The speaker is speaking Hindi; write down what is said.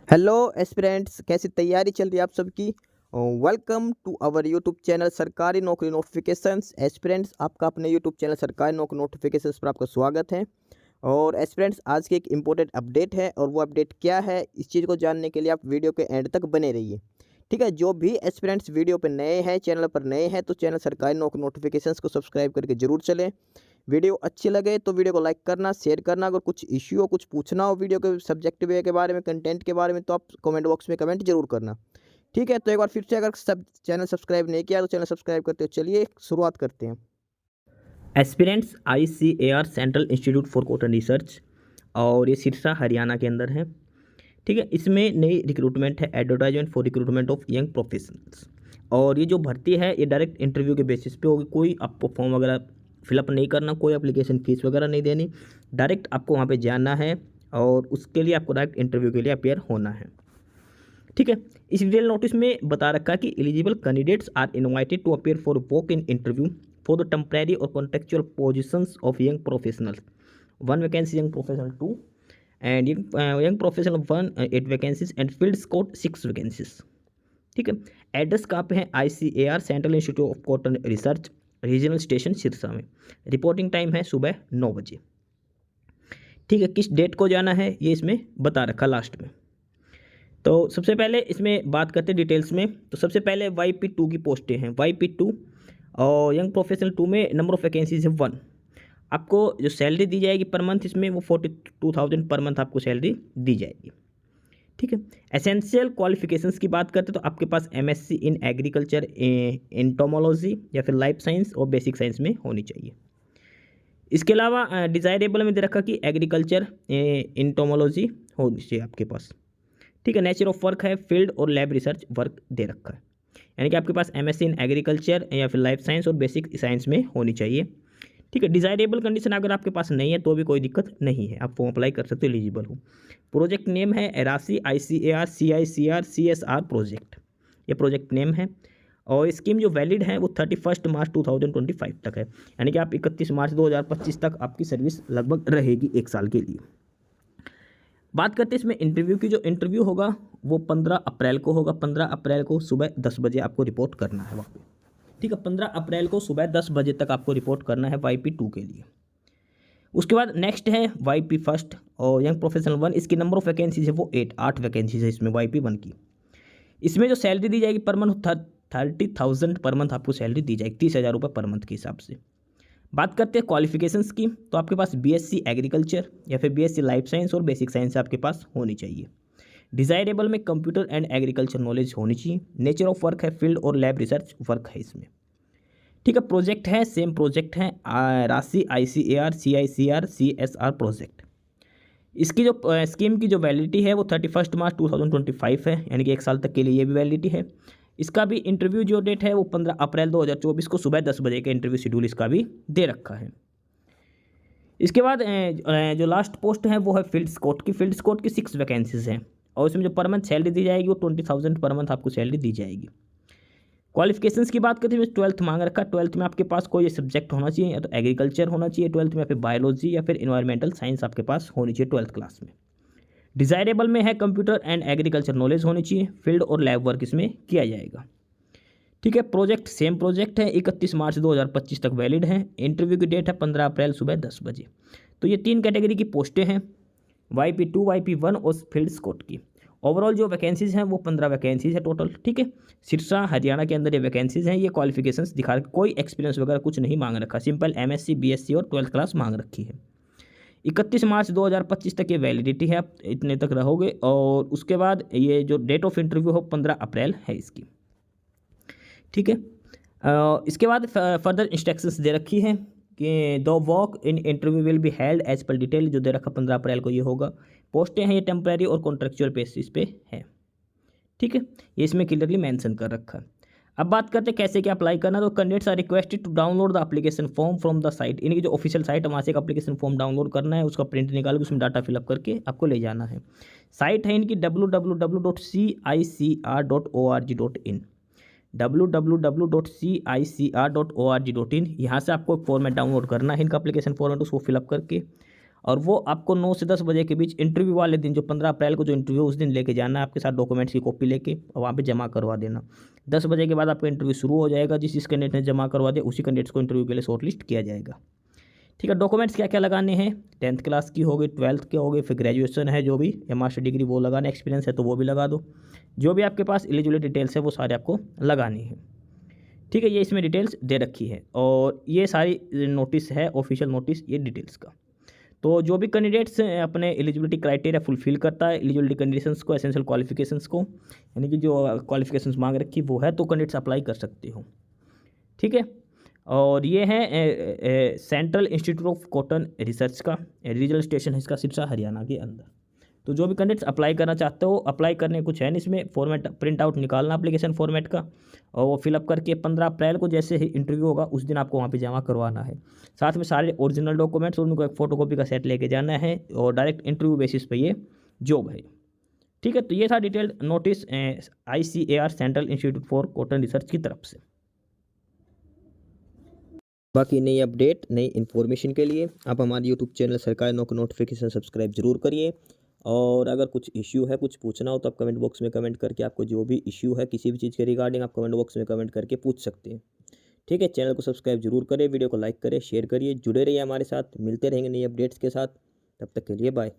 हेलो एस्पिरेंट्स, कैसी तैयारी चल रही है आप सबकी। Welcome to our YouTube channel सरकारी नौकरी नोटिफिकेशंस। एस्पिरेंट्स, आपका अपने यूट्यूब चैनल सरकारी नौकरी नोटिफिकेशंस पर आपका स्वागत है। और एस्पिरेंट्स, आज की एक इम्पोर्टेंट अपडेट है और वो अपडेट क्या है, इस चीज़ को जानने के लिए आप वीडियो के एंड तक बने रहिए। ठीक है, जो भी एस्पिरेंट्स वीडियो पर नए हैं, चैनल पर नए हैं, तो चैनल सरकारी नौकरी नोटिफिकेशंस को सब्सक्राइब करके जरूर चलें। वीडियो अच्छी लगे तो वीडियो को लाइक करना, शेयर करना। अगर कुछ इश्यू हो, कुछ पूछना हो वीडियो के सब्जेक्ट वे के बारे में, कंटेंट के बारे में, तो आप कमेंट बॉक्स में कमेंट जरूर करना। ठीक है, तो एक बार फिर से, अगर सब चैनल सब्सक्राइब नहीं किया तो चैनल सब्सक्राइब करते हो। चलिए शुरुआत करते हैं। Aspirants ICAR central institute for cotton research, और ये सिरसा हरियाणा के अंदर है। ठीक है, इसमें नई रिक्रूटमेंट है, advertisement for recruitment of young professionals. और ये जो भर्ती है ये डायरेक्ट इंटरव्यू के बेसिस पे होगी। कोई आपको फॉर्म वगैरह फिलअप नहीं करना, कोई एप्लीकेशन फीस वगैरह नहीं देनी, डायरेक्ट आपको वहाँ पे जाना है और उसके लिए आपको डायरेक्ट इंटरव्यू के लिए अपेयर होना है। ठीक है, इस डिटेल नोटिस में बता रखा है कि eligible candidates are invited to appear for walk in interview for the temporary और contractual positions of young professionals. 1 vacancy young professional 2 and young professional 1 8 vacancies and field scout 6 vacancies. ठीक है, एड्रेस कहाँ पे है? ICAR central institute of cotton research, regional station Sirsa में। रिपोर्टिंग टाइम है सुबह 9 बजे। ठीक है, किस डेट को जाना है ये इसमें बता रखा लास्ट में। तो सबसे पहले इसमें बात करते हैं डिटेल्स में। तो सबसे पहले YP2 की पोस्टें हैं, YP2 और यंग प्रोफेशनल 2 में नंबर ऑफ वैकेंसीज है 1। आपको जो सैलरी दी जाएगी पर मंथ, इसमें वो 42,000 पर मंथ आपको सैलरी दी जाएगी। ठीक है, एसेंशियल क्वालिफिकेशंस की बात करते हैं तो आपके पास MSc इन एग्रीकल्चर, एंटोमोलॉजी या फिर लाइफ साइंस और बेसिक साइंस में होनी चाहिए। इसके अलावा डिज़ायरेबल में दे रखा कि एग्रीकल्चर, एंटोमोलॉजी होनी चाहिए आपके पास। ठीक है, नेचर ऑफ वर्क है फील्ड और लैब रिसर्च वर्क दे रखा है, यानी कि आपके पास MSc इन एग्रीकल्चर या फिर लाइफ साइंस और बेसिक साइंस में होनी चाहिए। ठीक है, डिज़ायरेबल कंडीशन अगर आपके पास नहीं है तो भी कोई दिक्कत नहीं है, आप फॉर्म अप्लाई कर सकते हो, एलिजिबल हो। प्रोजेक्ट नेम है राशि ICAR CICR CSR प्रोजेक्ट, ये प्रोजेक्ट नेम है। और स्कीम जो वैलिड है वो 31 मार्च 2025 तक है, यानी कि आप 31 मार्च 2025 तक आपकी सर्विस लगभग रहेगी 1 साल के लिए। बात करते हैं इसमें इंटरव्यू की। जो इंटरव्यू होगा वो 15 अप्रैल को होगा। 15 अप्रैल को सुबह 10 बजे आपको रिपोर्ट करना है वहाँ पे। ठीक है, 15 अप्रैल को सुबह 10 बजे तक आपको रिपोर्ट करना है YP2 के लिए। उसके बाद नेक्स्ट है YP1 और यंग प्रोफेशनल 1। इसकी नंबर ऑफ वैकेंसीज है वो 8 वैकेंसीज है इसमें YP1 की। इसमें जो सैलरी दी जाएगी पर मंथ 30,000 पर मंथ आपको सैलरी दी जाएगी, 30,000 रुपये पर मंथ के हिसाब से। बात करते हैं क्वालिफिकेशंस की, तो आपके पास BSc एग्रीकल्चर या फिर BSc लाइफ साइंस और बेसिक साइंस आपके पास होनी चाहिए। डिज़ायरेबल में कंप्यूटर एंड एग्रीकल्चर नॉलेज होनी चाहिए। नेचर ऑफ वर्क है फील्ड और लैब रिसर्च वर्क है इसमें। ठीक है, प्रोजेक्ट है सेम प्रोजेक्ट है राशि ICAR CICR CSR प्रोजेक्ट। इसकी जो स्कीम की जो वैलिडिटी है वो 31 मार्च 2025 है, यानी कि 1 साल तक के लिए ये भी वैलिडिटी है। इसका भी इंटरव्यू जो डेट है वो 15 अप्रैल 2024 को सुबह 10 बजे का इंटरव्यू शेड्यूल इसका भी दे रखा है। इसके बाद जो लास्ट पोस्ट है वो है फील्ड स्कोट की। फील्ड स्कोट की 6 वैकेंसीज हैं और इसमें जो पर मंथ सैलरी दी जाएगी वो 20,000 पर मंथ आपको सैलरी दी जाएगी। क्वालिफिकेशंस की बात करते हैं, 12th मांग रखा है। 12th में आपके पास कोई सब्जेक्ट होना चाहिए, या तो एग्रीकल्चर होना चाहिए 12th में, या फिर बायोलॉजी या फिर इन्वायरमेंटल साइंस आपके पास होनी चाहिए 12th क्लास में। डिज़ायरेबल में है कंप्यूटर एंड एग्रीकल्चर नॉलेज होनी चाहिए। फील्ड और लैब वर्क इसमें किया जाएगा। ठीक है, प्रोजेक्ट सेम प्रोजेक्ट है, 31 मार्च 2025 तक वैलिड है। इंटरव्यू की डेट है 15 अप्रैल सुबह 10 बजे। तो ये 3 कैटेगरी की पोस्टें हैं, YP2 YP1 और फील्ड स्कोट की। ओवरऑल जो वैकेंसीज़ हैं वो 15 वैकेंसीज़ है टोटल। ठीक है, सिरसा हरियाणा के अंदर ये वैकेंसीज़ हैं। ये क्वालिफिकेशंस दिखा रखे, कोई एक्सपीरियंस वगैरह कुछ नहीं मांग रखा, सिंपल MSc BSc और 12th क्लास मांग रखी है। 31 मार्च 2025 तक ये वैलिडिटी है, आप इतने तक रहोगे। और उसके बाद ये जो डेट ऑफ इंटरव्यू हो 15 अप्रैल है इसकी। ठीक है, इसके बाद फर्दर इंस्ट्रक्शंस दे रखी है कि the walk in interview will be held as per detail, जो दे रखा 15 अप्रैल को ये होगा। पोस्टें हैं ये टेम्परेरी और कॉन्ट्रेक्चुअल बेसिस पे है। ठीक है, ये इसमें क्लियरली मेंशन कर रखा है। अब बात करते हैं कैसे क्या अप्लाई करना। तो candidates are requested to download the application form from the site. इनकी जो ऑफिशियल साइट है वहाँ से एक एप्लीकेशन फॉर्म डाउनलोड करना है, उसका प्रिंट निकाल के उसमें डाटा फिलअप करके आपको ले जाना है। साइट है इनकी www.cicr.org.in, www.cicr.org.in। यहाँ से आपको एक फॉर्मेट डाउनलोड करना है इनका एप्लीकेशन फॉर्मेट, उसको फिलअप करके और वो आपको 9 से 10 बजे के बीच इंटरव्यू वाले दिन, जो 15 अप्रैल को जो इंटरव्यू उस दिन लेके जाना है, आपके साथ डॉक्यूमेंट्स की कॉपी लेके और वहाँ पे जमा करवा देना। 10 बजे के बाद आपका इंटरव्यू शुरू हो जाएगा। जिस कैंडिडेट ने जमा करवा दिया उसी कैंडिडेट्स को इंटरव्यू के लिए शॉर्टलिस्ट किया जाएगा। ठीक है, डॉक्यूमेंट्स क्या क्या लगाने हैं, 10th क्लास की हो गई, 12th के हो गए, फिर ग्रेजुएशन है जो भी, या मास्टर डिग्री वो लगाना, एक्सपीरियंस है तो वो भी लगा दो। जो भी आपके पास एलिजिबिलिटी डिटेल्स है वो सारे आपको लगानी है। ठीक है, ये इसमें डिटेल्स दे रखी है और ये सारी नोटिस है, ऑफिशियल नोटिस ये डिटेल्स का। तो जो भी कैंडिडेट्स अपने एलिजिबिलिटी क्राइटेरिया फुलफिल करता है, एलिजिबिलिटी कंडीशंस को, एसेंशियल क्वालिफिकेशंस को, यानी कि जो क्वालिफिकेशंस मांग रखी वो है, तो कैंडिडेट्स अप्लाई कर सकते हो। ठीक है, और ये है central institute of cotton research का रीजनल स्टेशन है इसका सिरसा हरियाणा के अंदर। तो जो भी कैंडिडेट्स अप्लाई करना चाहते हो, अप्लाई करने कुछ है नहीं इसमें, फॉर्मेट प्रिंट आउट निकालना एप्लीकेशन फॉर्मेट का और वो फिलअप करके 15 अप्रैल को जैसे ही इंटरव्यू होगा उस दिन आपको वहाँ पे जमा करवाना है। साथ में सारे ओरिजिनल डॉक्यूमेंट्स और उनको एक फ़ोटोकॉपी का सेट लेके जाना है और डायरेक्ट इंटरव्यू बेसिस पे ये जॉब है। ठीक है, तो ये था detailed notice ICAR central institute for cotton research की तरफ से। बाकी नई अपडेट, नई इन्फॉर्मेशन के लिए आप हमारे यूट्यूब चैनल सरकारी नौकरी नोटिफिकेशन सब्सक्राइब जरूर करिए। और अगर कुछ इश्यू है, कुछ पूछना हो तो आप कमेंट बॉक्स में कमेंट करके, आपको जो भी इश्यू है किसी भी चीज़ के रिगार्डिंग, आप कमेंट बॉक्स में कमेंट करके पूछ सकते हैं। ठीक है, चैनल को सब्सक्राइब जरूर करें, वीडियो को लाइक करें, शेयर करिए, जुड़े रहिए हमारे साथ, मिलते रहेंगे नई अपडेट्स के साथ। तब तक के लिए बाय।